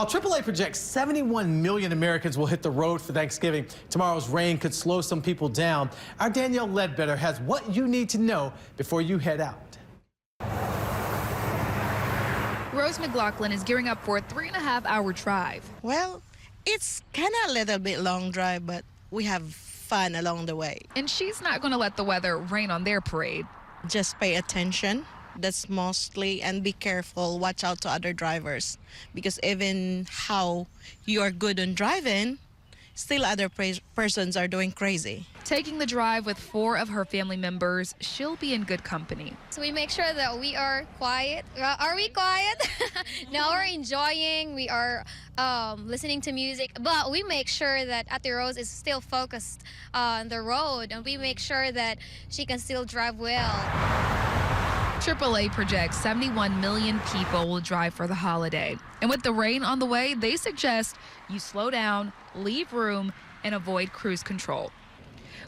While AAA projects 71 million Americans will hit the road for Thanksgiving, tomorrow's rain could slow some people down. Our Danielle Ledbetter has what you need to know before you head out. Rose McLaughlin is gearing up for a 3.5-hour drive. Well, it's kind of a little bit long drive, but we have fun along the way. And she's not going to let the weather rain on their parade. Just pay attention. That's mostly, and be careful, watch out to other drivers, because even how you are good on driving, still other persons are doing crazy. Taking the drive with 4 of her family members, she'll be in good company. So we make sure that we are quiet. Are we quiet? No, we're enjoying. We are listening to music, but we make sure that Ate Rose is still focused on the road, and we make sure that she can still drive well. AAA projects 71 million people will drive for the holiday. And with the rain on the way, they suggest you slow down, leave room, and avoid cruise control.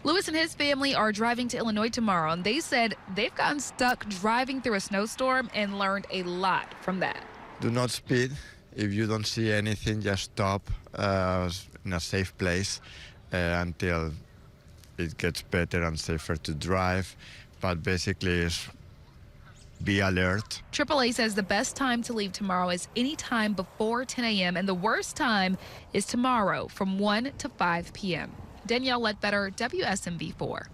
Lewis and his family are driving to Illinois tomorrow, and they said they've gotten stuck driving through a snowstorm and learned a lot from that. Do not speed. If you don't see anything, just stop in a safe place until it gets better and safer to drive. But basically, be alert. AAA says the best time to leave tomorrow is any time before 10 a.m. and the worst time is tomorrow from 1 to 5 p.m. Danielle Ledbetter, WSMV4.